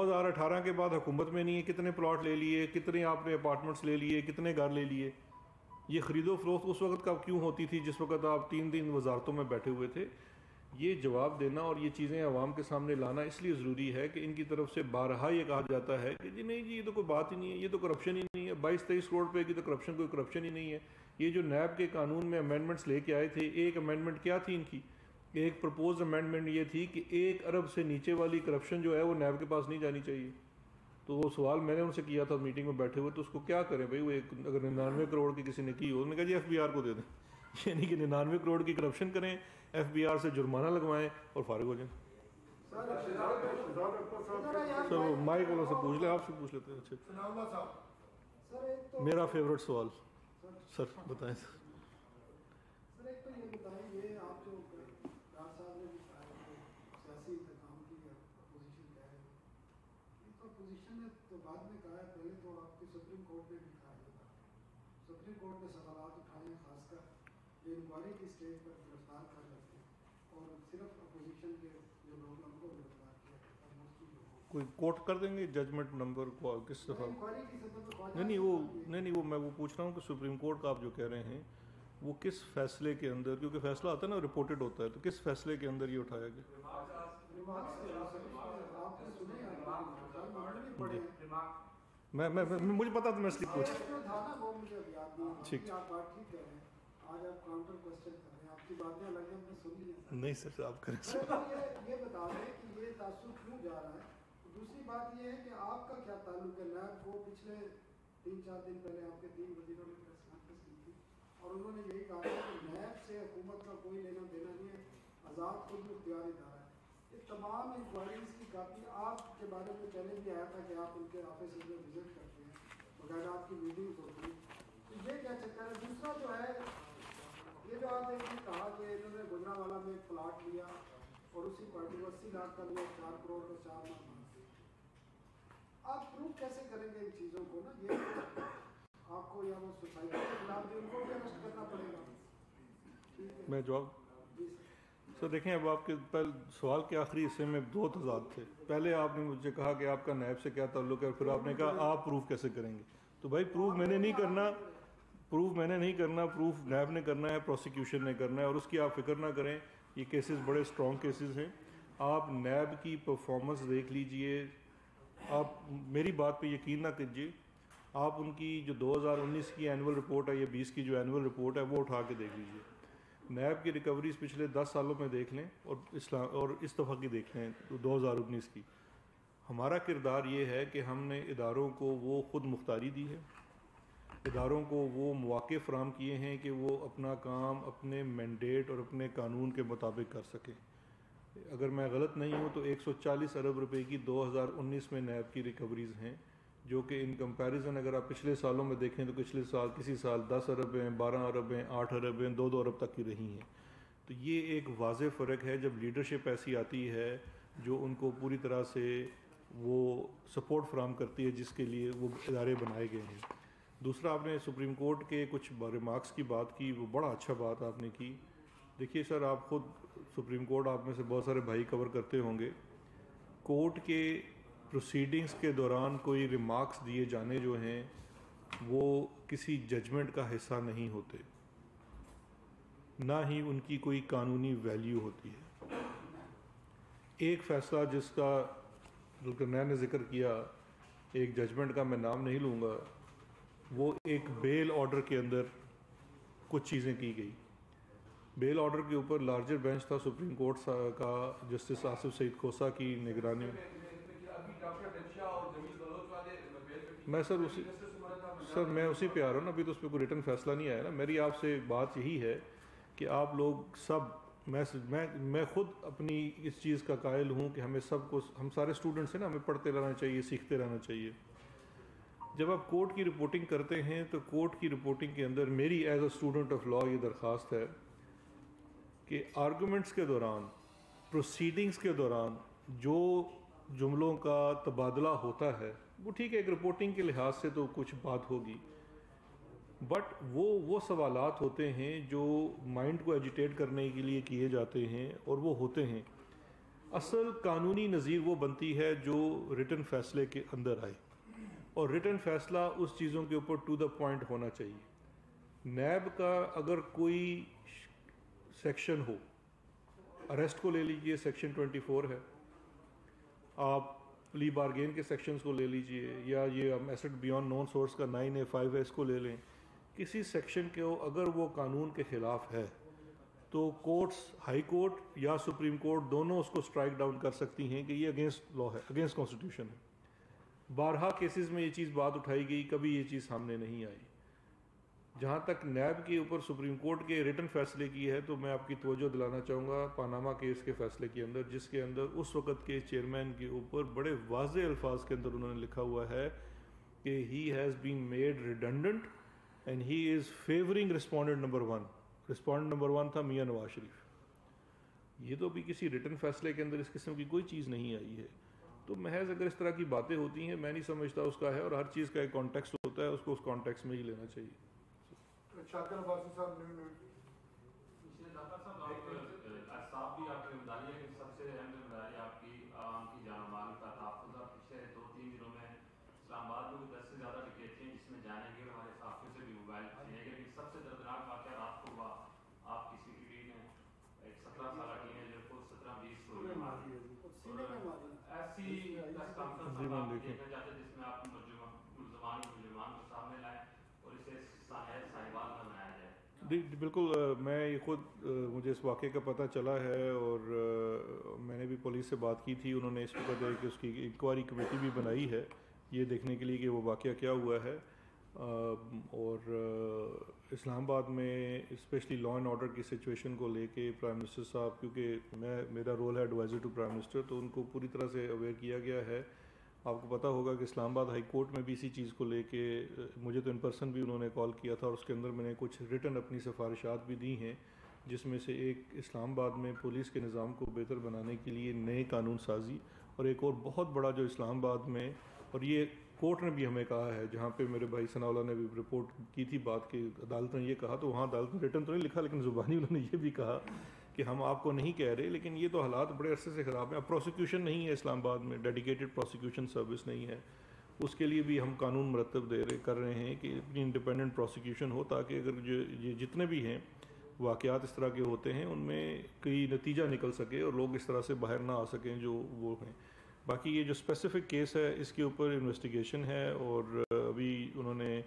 2018 کے بعد حکومت میں نہیں ہے، کتنے پلاٹ لے لیے، کتنے آپ نے اپارٹمنٹس لے لیے، کتنے گھر لے لیے. یہ خرید و فروخت اس وقت کب کیوں ہوتی تھی جس وقت آپ 3 دن وزارتوں میں بیٹھے ہوئے تھے؟ یہ جواب دینا اور یہ چیزیں عوام کے سامنے لانا اس لیے ضروری ہے کہ ان کی طرف سے بارہا یہ کہا جاتا ہے کہ جی نہیں جی یہ تو کوئی بات ہی نہیں ہے، یہ تو کرپشن ہی نہیں ہے، 22-23 کروڑ روپے کی تو کرپشن کوئی کرپشن ہی نہیں ہے. یہ جو نیب کے قانون میں امینڈمنٹس لے کے آئے تھے، ایک امینڈمنٹ کیا تھی ان کی؟ ایک پرپوز امینڈمنٹ یہ تھی کہ 1 ارب سے نیچے والی کرپشن جو ہے وہ نیب کے پاس نہیں جانی چاہیے. تو وہ سوال میں نے ان سے کیا تھا میٹنگ میں بیٹھے ہوئے، تو اس کو کیا کریں بھائی، وہ اگر 99 کروڑ کی کسی نے کی ہو، انہوں نے کہا جی ایف بی آر کو دے دیں. یعنی کہ 99 کروڑ کی کرپشن کریں، ایف بی آر سے جرمانہ لگوائیں اور فارغ ہو جائیں. سر مائک والوں سے پوچھ لیں، آپ سے پوچھ لیتے ہیں. اچھا میرا فیوریٹ سوال سر بتائیں. سر ایک تو یہ بتائیں، یہ آپ جو ڈار صاحب نے بھی سیاسی انتظام کی اپوزیشن کہہ رہے ہیں، یہ تو اپوزیشن نے تو بعد میں کہا ہے، پہلے تو آپ کی سپریم کورٹ نے بھی کہا تھا. سپریم کورٹ نے سوالات اٹھائے ہیں، خاص کر جو انکوائری کی اسٹیج پر گرفتار کر رہے تھے، اور صرف اپوزیشن کے جو لوگ ہیں ان کو گرفتار کیا. کوئی کوٹ کر دیں گے ججمنٹ نمبر کو کس دفعہ؟ نہیں وہ میں وہ پوچھ رہا ہوں کہ سپریم کورٹ کا آپ جو کہہ رہے ہیں وہ کس فیصلے کے اندر، کیونکہ فیصلہ آتا ہے نا رپورٹڈ ہوتا ہے، تو کس فیصلے کے اندر یہ اٹھایا گیا؟ مجھے پتا تھا، میں اس لیے پوچھ ٹھیک. آج آپ کاؤنٹر کوسچن کر رہے ہیں، آپ کی باتیں الگ ہیں، ہم نے سن لی ہیں. نہیں سر آپ کریں. یہ بتا دیں کہ یہ تعصب کیوں جا رہا ہے. دوسری بات یہ ہے کہ آپ کا کیا تعلق ہے نیب کو؟ پچھلے 3-4 دن پہلے آپ کے 3 وزیروں نے پریس کانفرنس کی تھی اور انہوں نے یہی کہا کہ نیب سے حکومت کا کوئی لینا دینا نہیں ہے، آزاد خود مختار ادارہ ہے. یہ تمام انکوائریز کی کاپی آپ کے بارے میں پہلے بھی آیا تھا کہ آپ ان کے آفیسز میں وزٹ کرتے ہیں، باقاعدہ آپ کی میٹنگز ہوتی ہیں. تو یہ کیا چکر ہے؟ دوسرا جو ہے، یہ جو آپ نے کہا کہ انہوں نے گجرانوالہ میں ایک پلاٹ لیا اور اسی پارٹی کو 80 لاکھ کا لیا، 4 کروڑ کا 4 لاکھ مانگتے، آپ پروف کیسے کریں گے ان چیزوں کو نا؟ یہ آپ کو یا وہ سوسائٹی کے خلاف بھی ان کو بھی اریسٹ کرنا پڑے گا. میں جواب سر دیکھیں، اب آپ کے پہلے سوال کے آخری حصے میں 2 تضاد تھے. پہلے آپ نے مجھے کہا کہ آپ کا نیب سے کیا تعلق ہے، پھر آپ نے کہا آپ پروف کیسے کریں گے. تو بھائی پروف میں نے نہیں کرنا، پروف نیب نے کرنا ہے، پروسیکیوشن نے کرنا ہے. اور اس کی آپ فکر نہ کریں، یہ کیسز بڑے اسٹرانگ کیسز ہیں. آپ نیب کی پرفارمنس دیکھ لیجئے، آپ میری بات پہ یقین نہ کیجیے، آپ ان کی جو 2019 کی اینول رپورٹ ہے یا 20 کی جو اینول رپورٹ ہے وہ اٹھا کے دیکھ لیجئے. نیب کی ریکوریز پچھلے 10 سالوں میں دیکھ لیں اور اس دفعہ کی دیکھ لیں 2019 کی. ہمارا کردار یہ ہے کہ ہم نے اداروں کو وہ خود مختاری دی ہے، اداروں کو وہ مواقع فراہم کیے ہیں کہ وہ اپنا کام اپنے مینڈیٹ اور اپنے قانون کے مطابق کر سکیں. اگر میں غلط نہیں ہوں تو 140 ارب روپے کی 2019 میں نیب کی ریکوریز ہیں، جو کہ ان کمپیریزن اگر آپ پچھلے سالوں میں دیکھیں تو پچھلے سال کسی سال 10 ارب ہیں، 12 ارب ہیں، 8 ارب ہیں، 2 ارب تک کی رہی ہیں. تو یہ ایک واضح فرق ہے جب لیڈرشپ ایسی آتی ہے جو ان کو پوری طرح سے وہ سپورٹ فراہم کرتی ہے جس کے لیے وہ ادارے بنائے گئے ہیں. دوسرا، آپ نے سپریم کورٹ کے کچھ ریمارکس کی بات کی، وہ بڑا اچھا بات آپ نے کی. دیکھیے سر، آپ خود سپریم کورٹ آپ میں سے بہت سارے بھائی کور کرتے ہوں گے. کورٹ کے پروسیڈنگز کے دوران کوئی ریمارکس دیے جانے جو ہیں وہ کسی ججمنٹ کا حصہ نہیں ہوتے، نہ ہی ان کی کوئی قانونی ویلیو ہوتی ہے. ایک فیصلہ جس کا میں نے ذکر کیا، ایک ججمنٹ کا میں نام نہیں لوں گا، وہ ایک بیل آرڈر کے اندر کچھ چیزیں کی گئی. بیل آرڈر کے اوپر لارجر بینچ تھا سپریم کورٹ کا، جسٹس آصف سعید کھوسہ کی نگرانی میں. میں میں اسی پہ آ رہا ہوں نا، ابھی تو اس پہ کوئی ریٹن فیصلہ نہیں آیا نا. میری آپ سے بات یہی ہے کہ آپ لوگ سب، میں خود اپنی اس چیز کا قائل ہوں کہ ہمیں سب کو، ہم سارے اسٹوڈنٹس ہیں نا، ہمیں پڑھتے رہنا چاہیے، سیکھتے رہنا چاہیے. جب آپ کورٹ کی رپورٹنگ کرتے ہیں تو کورٹ کی رپورٹنگ کے اندر میری as a student of law یہ درخواست ہے کہ آرگومنٹس کے دوران، پروسیڈنگز کے دوران جو جملوں کا تبادلہ ہوتا ہے وہ ٹھیک ہے، ایک رپورٹنگ کے لحاظ سے تو کچھ بات ہوگی، بٹ وہ سوالات ہوتے ہیں جو مائنڈ کو ایجیٹیٹ کرنے کے لیے کیے جاتے ہیں اور وہ ہوتے ہیں. اصل قانونی نظیر وہ بنتی ہے جو ریٹن فیصلے کے اندر آئے، اور ریٹن فیصلہ اس چیزوں کے اوپر ٹو دا پوائنٹ ہونا چاہیے۔ نیب کا اگر کوئی سیکشن ہو، اریسٹ کو لے لیجئے سیکشن 24 ہے، آپ پلی بارگین کے سیکشنز کو لے لیجئے، یا یہ ہم ایسٹ بیونڈ نون سورس کا 9A5 ہے، اس کو لے لیں، کسی سیکشن کے اگر وہ قانون کے خلاف ہے تو کورٹس، ہائی کورٹ یا سپریم کورٹ دونوں اس کو سٹرائک ڈاؤن کر سکتی ہیں کہ یہ اگینسٹ لا ہے، اگینسٹ کانسٹیٹیوشن ہے۔ بارہا کیسز میں یہ چیز بات اٹھائی گئی، کبھی یہ چیز سامنے نہیں آئی۔ جہاں تک نیب کے اوپر سپریم کورٹ کے ریٹن فیصلے کی ہے، تو میں آپ کی توجہ دلانا چاہوں گا پاناما کیس کے فیصلے کے اندر، جس کے اندر اس وقت کے چیئرمین کے اوپر بڑے واضح الفاظ کے اندر انہوں نے لکھا ہوا ہے کہ he has been made redundant and he is favouring respondent number 1۔ Respondent number 1 تھا میاں نواز شریف۔ یہ تو بھی کسی ریٹن فیصلے کے اندر اس قسم کی کوئی چیز نہیں آئی ہے۔ تو محض اگر اس طرح کی باتیں ہوتی ہیں، میں نہیں سمجھتا اس کا ہے، اور ہر چیز کا ایک کانٹیکسٹ ہوتا ہے، اس کو اس کانٹیکسٹ میں ہی لینا چاہیے۔ شاکر عباسی صاحب ڈاکٹر صاحب صاحب بھی آپ کی ذمہ داری ہے کہ سب سے اہم ذمہ داری آپ کی عوام کی جان و مال کا تحفظ ہے۔ پچھلے 2-3 دنوں میں اسلام آباد میں 10 سے زیادہ ڈکیتیں ہیں، جس میں جانے گئے ہمارے صحافیوں سے بھی موبائل چھینے گئے، لیکن سب سے دردناک واقعہ رات کو ہوا آپ کی CCTV نے ایک 17 سالہ ٹینیجر کو 17-20 گولیاں ماری۔ ایسی پریس کانفرنس آپ دیکھنا چاہتے ہیں جس میں آپ ملزمان کو سامنے لائیں اور اسے ساحبال نہ بنایا جائے۔ بالکل، میں یہ خود مجھے اس واقعے کا پتہ چلا ہے، اور میں نے بھی پولیس سے بات کی تھی، انہوں نے اس وقت کہ اس کی انکوائری کمیٹی بھی بنائی ہے یہ دیکھنے کے لیے کہ وہ واقعہ کیا ہوا ہے۔ اور اسلام آباد میں اسپیشلی لا اینڈ آرڈر کی سچویشن کو لے کے پرائم منسٹر صاحب، کیونکہ میرا رول ہے ایڈوائزر ٹو پرائم منسٹر، تو ان کو پوری طرح سے اویئر کیا گیا ہے۔ آپ کو پتہ ہوگا کہ اسلام آباد ہائی کورٹ میں بھی اسی چیز کو لے کے مجھے تو ان پرسن بھی انہوں نے کال کیا تھا، اور اس کے اندر میں نے کچھ ریٹن اپنی سفارشات بھی دی ہیں، جس میں سے ایک اسلام آباد میں پولیس کے نظام کو بہتر بنانے کے لیے نئے قانون سازی، اور ایک اور بہت بڑا جو اسلام آباد میں، اور یہ کورٹ نے بھی ہمیں کہا ہے، جہاں پہ میرے بھائی ثناء اللہ نے بھی رپورٹ کی تھی بات کہ عدالت نے یہ کہا، تو وہاں عدالت نے ریٹن تو نہیں لکھا لیکن زبانی انہوں نے یہ بھی کہا کہ ہم آپ کو نہیں کہہ رہے، لیکن یہ تو حالات بڑے عرصے سے خراب ہیں۔ اب پروسیکیوشن نہیں ہے اسلام آباد میں، ڈیڈیکیٹڈ پروسیکیوشن سروس نہیں ہے، اس کے لیے بھی ہم قانون مرتب کر رہے ہیں کہ اپنی انڈیپینڈنٹ پروسیکیوشن ہو، تاکہ اگر یہ جتنے بھی ہیں واقعات اس طرح کے ہوتے ہیں ان میں کوئی نتیجہ نکل سکے اور لوگ اس طرح سے باہر نہ آ سکیں جو وہ ہیں۔ باقی یہ جو اسپیسیفک کیس ہے اس کے اوپر انویسٹیگیشن ہے، اور ابھی انہوں نے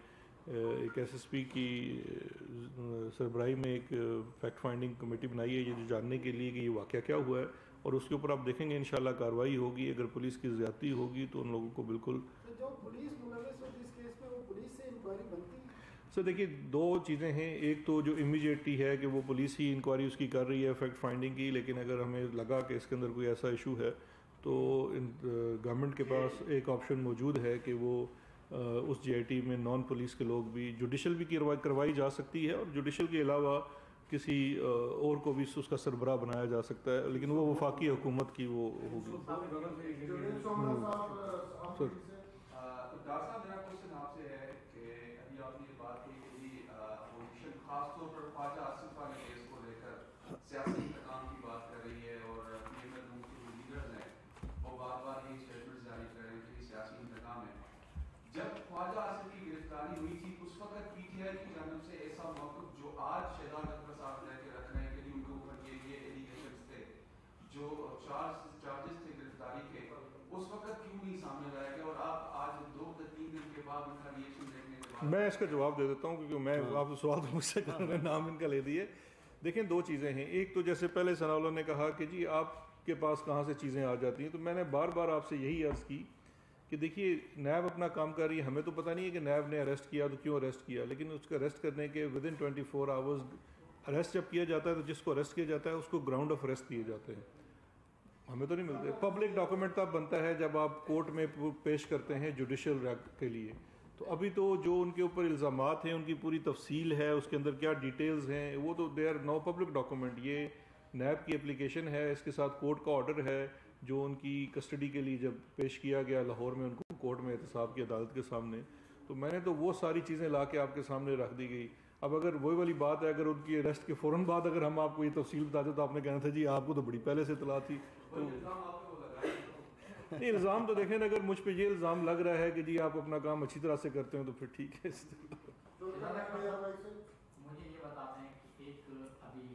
ایک SSP کی سربراہی میں ایک فیکٹ فائنڈنگ کمیٹی بنائی ہے، یہ جو جاننے کے لیے کہ یہ واقعہ کیا ہوا ہے، اور اس کے اوپر آپ دیکھیں گے انشاءاللہ کارروائی ہوگی۔ اگر پولیس کی زیادتی ہوگی تو ان لوگوں کو بالکل جو پولیس ملوث ہوتی اس کیس میں، وہ پولیس سے انکوائری بنتی ہے۔ سر دیکھیے، دو چیزیں ہیں، ایک تو جو امیجیٹلی ہے کہ وہ پولیس ہی انکوائری اس کی کر رہی ہے فیکٹ فائنڈنگ کی، لیکن اگر ہمیں لگا کہ اس کے اندر کوئی ایسا ایشو ہے تو گورنمنٹ کے پاس ایک آپشن موجود ہے کہ وہ اس GIT میں نان پولیس کے لوگ بھی جوڈیشل بھی کروائی جا سکتی ہے، اور جوڈیشل کے علاوہ کسی اور کو بھی اس کا سربراہ بنایا جا سکتا ہے، لیکن وہ وفاقی حکومت کی وہ ہوگی۔ ڈاکٹر صاحب، میرا کوشچن آپ سے ہے کہ ابھی آپ نے یہ بات کی کہ اپوزیشن خاص طور پر خواجہ آصف خان کیس کو لے کر سیاسی انتقام کی بات کر رہی ہے، اور PML کے جو لیڈرز ہیں وہ بار بار یہ اسٹیٹمنٹس جاری کر رہے ہیں کہ یہ سیاسی انتقام ہے۔ جب خواجہ آصف کی گرفتاری ہوئی تھی اس وقت PTI کی جانب سے ایسا موقف جو آج شہزاد اکبر صاحب لے کے رکھ رہے ہیں کہ ان کے اوپر یہ ایلیگیشنز تھے، جو چارجز تھے گرفتاری کے، اس وقت کیوں نہیں سامنے لایا گیا، اور آپ آج 2-3 دن کے بعد ان کا ریئیکشن دیکھنے کے بعد؟ میں اس کا جواب دے دیتا ہوں، کیونکہ میں آپ سوال مجھ سے کر رہے ہیں، نام ان کا لے دیے۔ دیکھیں، دو چیزیں ہیں، ایک تو جیسے پہلے ثناء اللہ نے کہا کہ جی آپ کے پاس کہاں سے چیزیں آ جاتی ہیں، تو میں نے بار بار آپ سے یہی عرض کی کہ دیکھیے نیب اپنا کام کر رہی ہے، ہمیں تو پتہ نہیں ہے کہ نیب نے اریسٹ کیا تو کیوں اریسٹ کیا، لیکن اس کو اریسٹ کرنے کے ودن 24 آورز اریسٹ جب کیا جاتا ہے تو جس کو اریسٹ کیا جاتا ہے اس کو گراؤنڈ آف اریسٹ دیے جاتے ہیں، ہمیں تو نہیں ملتے۔ پبلک ڈاکومنٹ تب بنتا ہے جب آپ کورٹ میں پیش کرتے ہیں جوڈیشل ریک کے لیے، تو ابھی تو جو ان کے اوپر الزامات ہیں ان کی پوری تفصیل ہے، اس کے اندر کیا ڈیٹیلز ہیں، وہ تو they are no public document. یہ نیب کی اپلیکیشن ہے، اس کے ساتھ کورٹ کا آرڈر ہے جو ان کی کسٹڈی کے لیے جب پیش کیا گیا لاہور میں ان کو کورٹ میں احتساب کی عدالت کے سامنے، تو میں نے تو وہ ساری چیزیں لا کے آپ کے سامنے رکھ دی گئی۔ اب اگر وہی والی بات ہے، اگر ان کی اریسٹ کے فوراً بعد اگر ہم آپ کو یہ تفصیل بتاتے تو آپ نے کہنا تھا جی آپ کو تو بڑی پہلے سے اطلاع تھی، کوئی الزام آپ پہ وہ لگائے تو نہیں، الزام تو دیکھیں نا، اگر مجھ پہ یہ الزام لگ رہا ہے کہ جی آپ اپنا کام اچھی طرح سے کرتے ہیں تو پھر ٹھیک ہے. مجھے یہ بتا دیں کہ ایک ابھی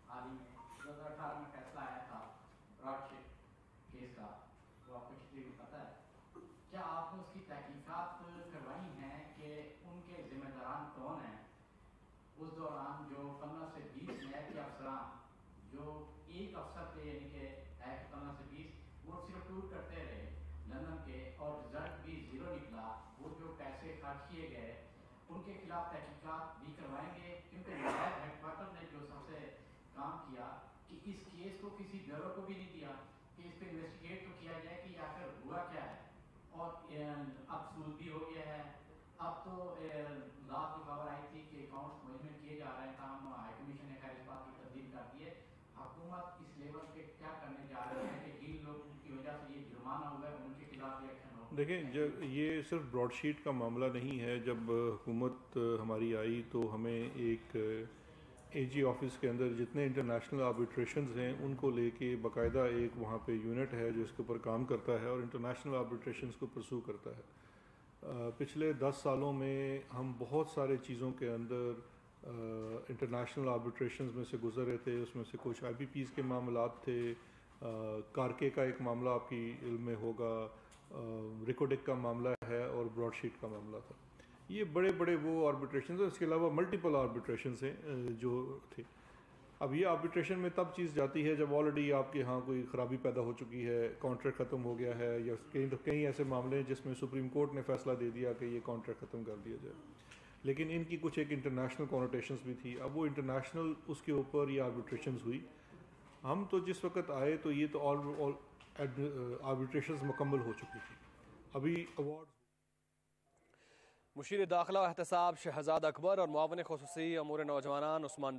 حال ہی میں 2018 میں فیصلہ آیا تھا براڈ شیپ کیس کا، وہ آپ کو ہسٹری میں پتہ ہے، کیا آپ نے اس کی تحقیقات کروائی ہیں کہ ان کے ذمہ داران کون ہیں؟ اس دوران جو 15 سے 20 نیب کے افسران جو ایک افسر تھے، یعنی کہ 15 سے 20 وہ صرف ٹور کرتے رہے لندن کے اور رزلٹ بھی 0 نکلا، وہ جو پیسے خرچ کیے گئے ان کے خلاف تحقیقات بھی کروائیں گے؟ کیونکہ نیب ہیڈ کوارٹر نے جو سب سے کام کیا کہ اس کیس کو کسی بیورو کو بھی نہیں دیا کہ اس پہ انویسٹیگیٹ تو کیا جائے کہ آخر ہوا کیا ہے. اور اب سود بھی ہو گیا ہے. اب تو رات کو خبر آئی تھی کہ اکاؤنٹس مینجمنٹ کیے جا رہے ہیں، تاہم ہائی کمیشن نے خیر اس بات کی تبدیل کر دی ہے. حکومت اس لیول پہ کیا کرنے جا رہی ہے کہ جن لوگوں کی وجہ سے یہ جرمانہ ہوا ہے ان کے خلاف بھی ایکشن ہو؟ دیکھیں، جب یہ صرف براڈ شیٹ کا معاملہ نہیں ہے. جب حکومت ہماری آئی تو ہمیں ایک اے جی آفس کے اندر جتنے انٹرنیشنل آربیٹریشنز ہیں ان کو لے کے باقاعدہ ایک وہاں پہ یونٹ ہے جو اس کے اوپر کام کرتا ہے اور انٹرنیشنل آربیٹریشنز کو پرسو کرتا ہے. پچھلے 10 سالوں میں ہم بہت سارے چیزوں کے اندر انٹرنیشنل آربیٹریشنز میں سے گزر رہے تھے. اس میں سے کچھ آئی پی پیز کے معاملات تھے، کارکے کا ایک معاملہ آپ کی علم میں ہوگا، ریکوڈک کا معاملہ ہے، اور براڈ شیٹ کا معاملہ تھا. یہ بڑے بڑے وہ آربیٹریشنز ہیں. اس کے علاوہ ملٹیپل آربیٹریشنز ہیں جو تھے. اب یہ آربیٹریشن میں تب چیز جاتی ہے جب آلریڈی آپ کے ہاں کوئی خرابی پیدا ہو چکی ہے، کانٹریکٹ ختم ہو گیا ہے، یا کئی ایسے معاملے ہیں جس میں سپریم کورٹ نے فیصلہ دے دیا کہ یہ کانٹریکٹ ختم کر دیا جائے. لیکن ان کی کچھ ایک انٹرنیشنل کونوٹیشنز بھی تھی. اب وہ انٹرنیشنل اس کے اوپر یہ آربیٹریشنز ہوئی. ہم تو جس وقت آئے تو یہ تو آربیٹریشنز مکمل ہو چکی تھی. ابھی ایوارڈ مشیر داخلہ و احتساب شہزاد اکبر اور معاون خصوصی امور نوجوانان عثمان